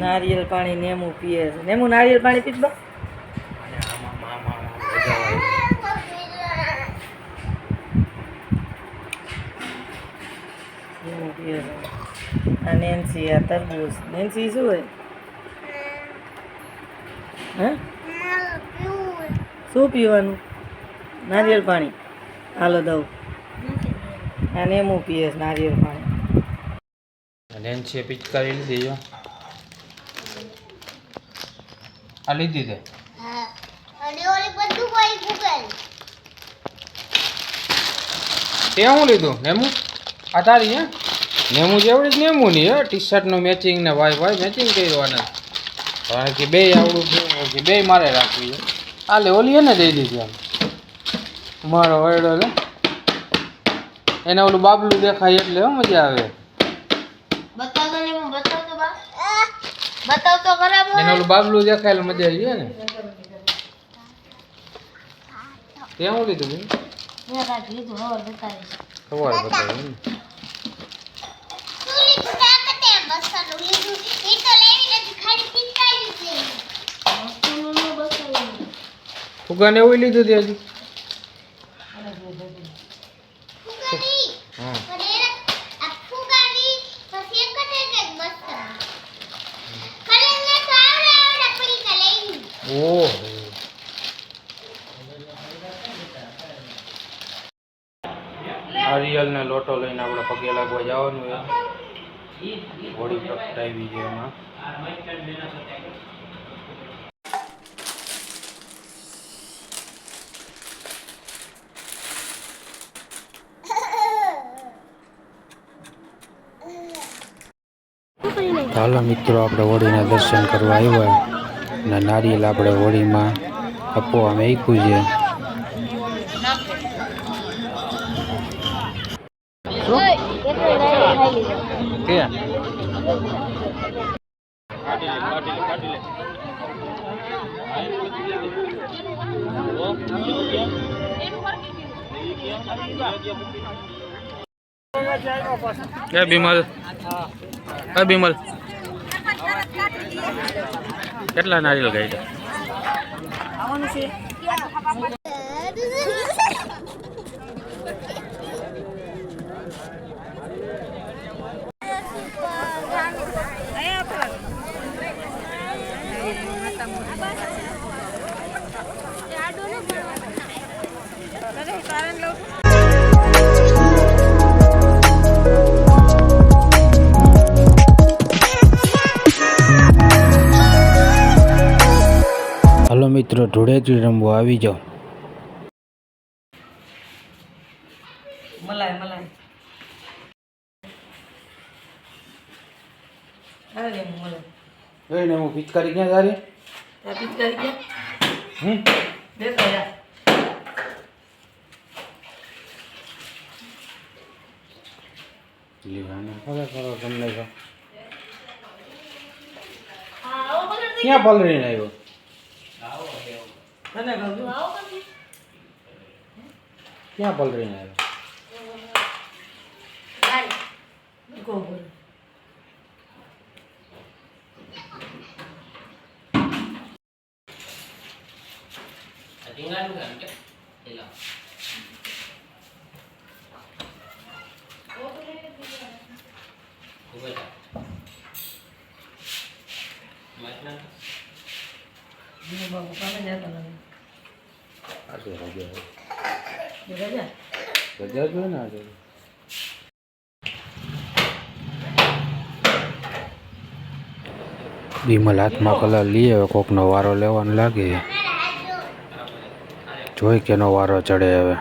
નારિયેળ પાણી નેમુ પીએ છે. નેમુ નારિયેળ પાણી પીત બા નેમુ પીએ છે. આ નેન્સી આ તરબૂચ. નેન્સી શું હોય? હે શું પીવાનું? નારિયેળ પાણી. હાલો દઉં. આ નેમુ પીએ છે નારિયેળ પાણી. નેન્સીએ પિચકારી લીધી જો આ લીધી છે. તે હું લીધું નેમુ આ તારી હે નેમુ જેવડી જ નેમુ ની હે ટી શર્ટ નું મેચિંગ ને ભાઈ મેચિંગ કર્યું આને કારણ કે બે આવડું કે બે મારે રાખવી છે. આલે ઓલી એને દઈ દીધી આમ મારો વડો લે એને ઓલું બાબલું દેખાય એટલે હો મજા આવે. બતાવ તો ખરાબ એને ઓલું બાબલું દેખાય એટલે મજા આવી ને. તે હું લીધું બેન? મેં કાંઈ લીધું ખબર બતાવીશ. ખબર બતાવી ને. ફુગાને એવું લીધું તે હજી ઓહો આરિયલ ને લોટો લઈને આપણે પગે લાગવા જવાનું છે. હોળી પ્રગટાવી છે એમાં. હાલો મિત્રો આપણે હોળીના દર્શન કરવા આવ્યા અને નારિયેલ આપણે હોળીમાં આપવામાં આપ્યું છે. બિમલ બિમલ કેટલા નારિયેળ ગાય હલો મિત્રો ધૂળેટી રમવા આવી જાઓ. મલાઈ અરે મલાઈ એને હું પિચકારી ક્યાં તારી આ પિચકારી ક્યાં દેખો યાર લીવાને કરો તમને ક્યાં પલરીને આવ્યો તને કહું ક્યાં પલરીને આવ્યો બાબુ કામે જતા નથી આજે રજા રજા રજા જોઈએ ને આજે વિમલ હાથમાં કલર લઈએ કોકનો વારો લેવાનો લાગે જોઈ કેનો વારો ચડે હવે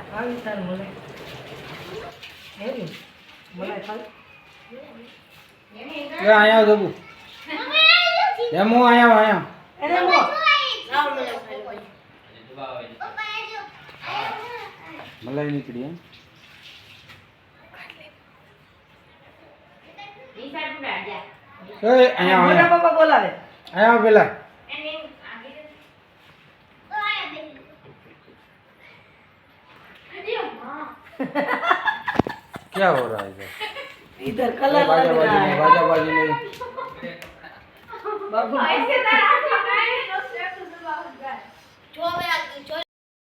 અહીંયા જબુ એમ હું અહીંયા મલાઈ નીકળી એમ અહીંયા બાપા બોલાવે અહીંયા પેલા क्या हो रहा है इधर कलर बाजा बाजी नहीं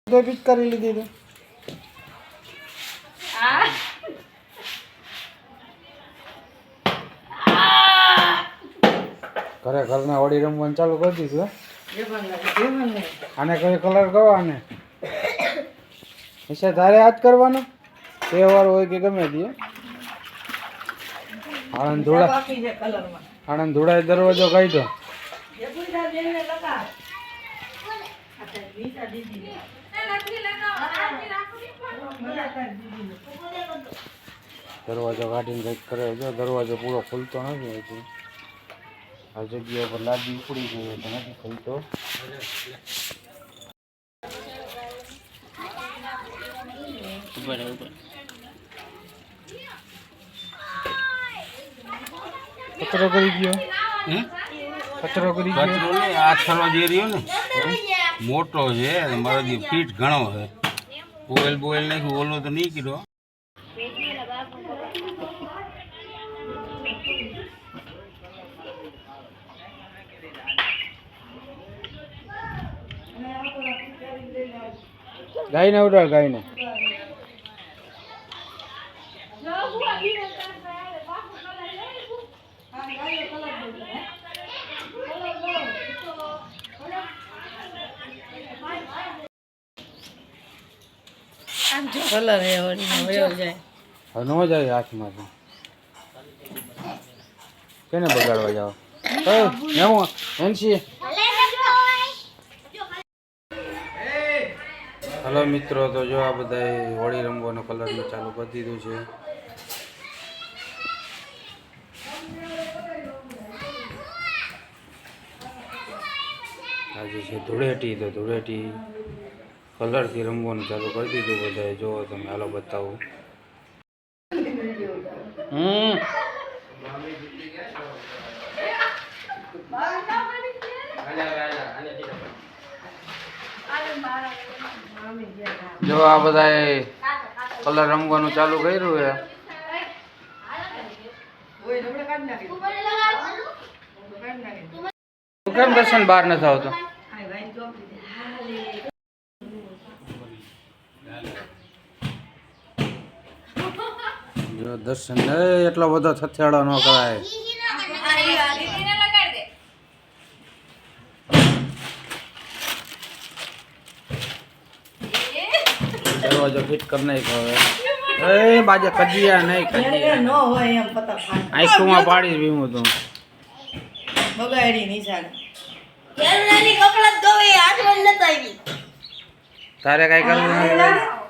તો પિચકારી લીધી તો ઘરે ઘરના હોળી રમવાનું ચાલુ કરી દીધું આને કયો કલર કહો આને હશે તારે આજ કરવાનો તહેવાર હોય કે ગમે તે આણંદ ધોળાએ દરવાજો કાઢ્યો દરવાજો કાઢીને કંઈક કરે જો દરવાજો પૂરો ખુલતો નથી હજી આ જગ્યા પર લાદી ઉપડી ગઈ તો નથી ખુલતો કચરો કરી ગયો કચરો કરી ગયો કચરો ને આ છરો જે રહ્યો ને મોટો છે અને મારો જે ફીટ ઘણો છે બોલ બોલ નાખ્યું ઓલો તો નહીં કીધો ગાયને ઉડાડ ગાયને કલર હે હોળીનો વયો જાય હવે ન જાય હાથમાંથી કેને બગાડવા જાવ નેવું એનસી હલો મિત્રો તો જો આ બધા હોળી રમવાનો કલરનું ચાલુ કરી દીધું છે આજે છે ધૂળેટી તો ધૂળેટી કલરથી રમવાનું ચાલુ કરી દીધું બધાએ જો તમે હાલો બતાવું જો આ બધાએ કલર રમવાનું ચાલુ કર્યું છે તું કેમ દર્શન બહાર નથી આવતો જો દર્શન એટલો બધો થથેડો ન કરાય દરવાજો ફિટ કરી નાખ્યો હવે એ બાજે કજિયા નહીં કજિયા ન હોય એમ પતા આંખમાં પાડી બીમું તું બગાડી નિશાન તારે કઈ કરવું નથી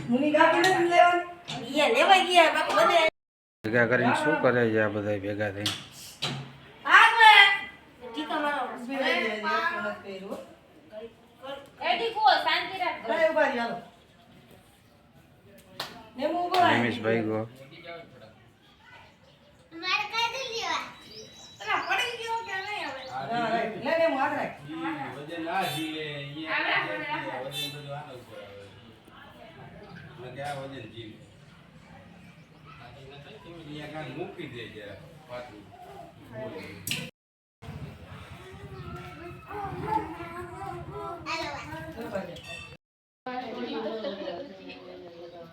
મુની કાપી નથી લેવાની ભેગા કરીને શું કરે છે આ બધા ભેગા થઈને નિમેશભાઈ ગો મૂકી દે જરા પાછું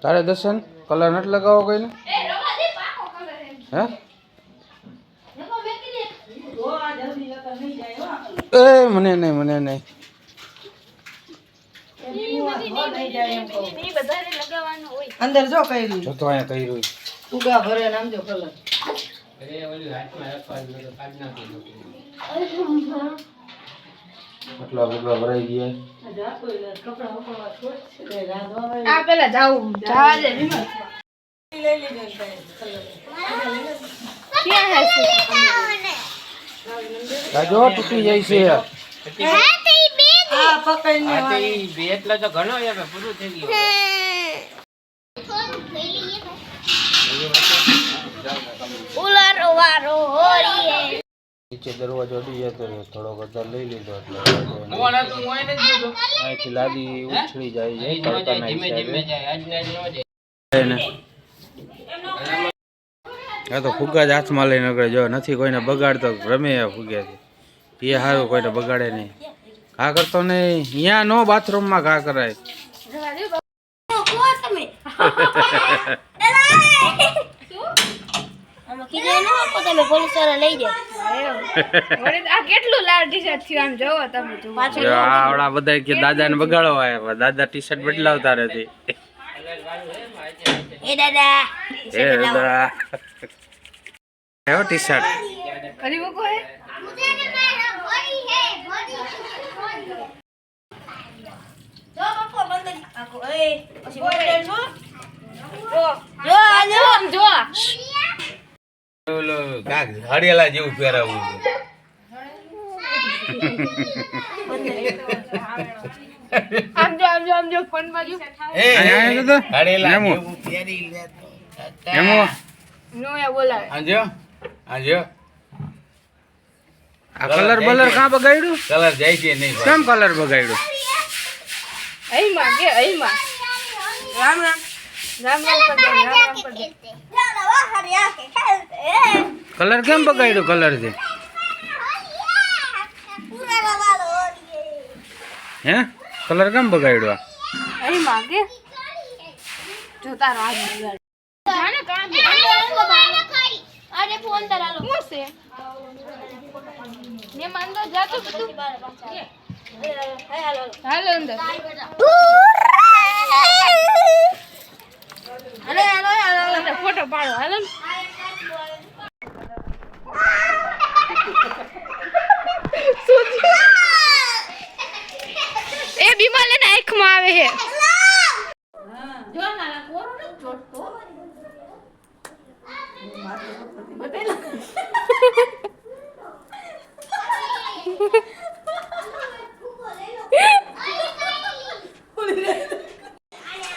તારે દર્શન કલર નથી લગાવો કોઈને હે એ મને નહીં મને નહીં અંદર જો કર્યું જો તો અહીંયા કર્યું ઉગા ભરે નામ જો કલર આટલા બધા ભરાઈ ગયા આ પેલા જાવું જવા દે જો તૂટી જાય છે આ પકડીને એટલે તો ઘણો હવે પૂરું થઈ ગયું નીચે દરવાજો અડી જતો રહ્યો થોડો કદર લઈ લીધો એટલે અહીંથી લાદી ઉછળી જાય છે તડકાના હિસાબે હા તો ફુગ્ગા જ હાથમાં લઈને નીકળે જો નથી કોઈને બગાડતો રમે ફુગ્યાથી એ સારું કોઈને બગાડે નહીં. ઘા કરતો નહીં, અહીંયા નો બાથરૂમમાં ઘા કરાય. આ કેટલું લાલ ટી-શર્ટ થયું આમ જોવો તમે આવડા બધા કે દાદાને બગાડવા આવ્યા, દાદા ટી શર્ટ બદલાવતા નથી. એ દાદા એવો ટી શર્ટ કરી મૂકો હે જો ઓલો કાક હળેલા જેવું પહેરાવું આમ જો ફોન માં જો હળેલા નેમુ. જેવું પહેરી લે તો એમો નો એ બોલાવે આજો આજો આ કલર બલર કાં બગાડ્યું? કલર જાય છે નહીં કેમ કલર બગાડ્યું? અહીમાં કે અહીમાં રામ રામ રામ રામ કરજે કલર કેમ બગાડ્યું? કલર થી હે કલર કેમ બગાડ્યો? અહીમાં કે જોતા રહો આજ બગાડ જાને કામ અરે ફોન તરાલો શું છે ને મંદો જાતો બધું હાલો અંદર અરે ફોટો પાડો હાલો એ બીમાર લેને આંખમાં આવે હે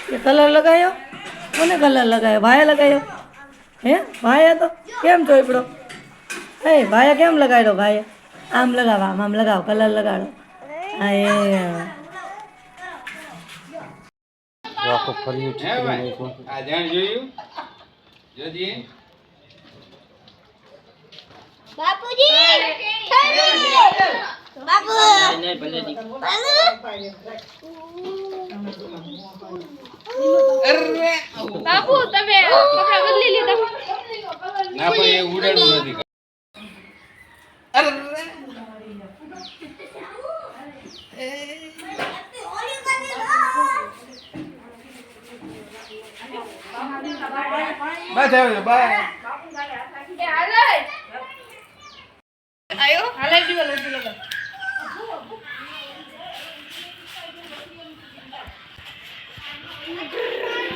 ये कलर लगायो कोने कलर लगायो भाया लगायो हे भाया तो केम चोपड़ो हे भाया केम लगाड़ो भाई आम लगाओ आम लगाओ कलर लगाड़ो हाय આખો ફર્યું છે આ જાણ જોયું જોજી બાપુજી બાપુ બાપુ તમે કપડા બદલી લીધા ના પણ એ ઉડાડવું નથી બસ આવ્યો બાય એ હાલે આયો હાલે દીવો લગા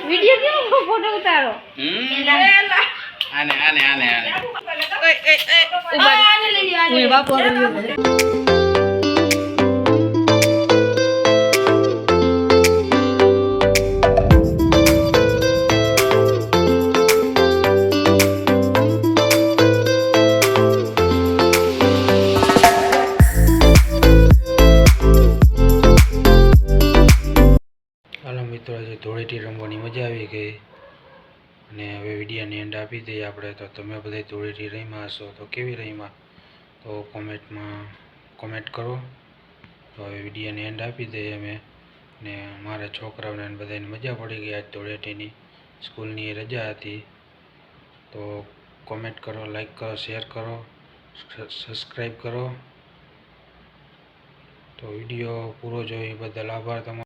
વિડિયો કેમ ફોટો ઉતારો આને આને આને આને આને લઈ લ્યો આને बापू હાલો મિત્રો, આજે ધૂળેટી રમવાની મજા આવી ગઈ અને હવે વિડીયોની એન્ડ આપી દઈએ આપણે. તો તમે બધા ધૂળેટી રમ્યા હશો તો કેવી રમ્યા તો કોમેન્ટ કરો. તો હવે વિડીયોની એન્ડ આપી દઈએ અમે. ને મારા છોકરાઓને અને બધાને મજા પડી ગઈ આજ ધૂળેટીની. સ્કૂલની રજા હતી. તો કોમેન્ટ કરો, લાઈક કરો, શેર કરો, સબસ્ક્રાઈબ કરો. તો વિડીયો પૂરો જોઈ બદલ આભાર તમારો.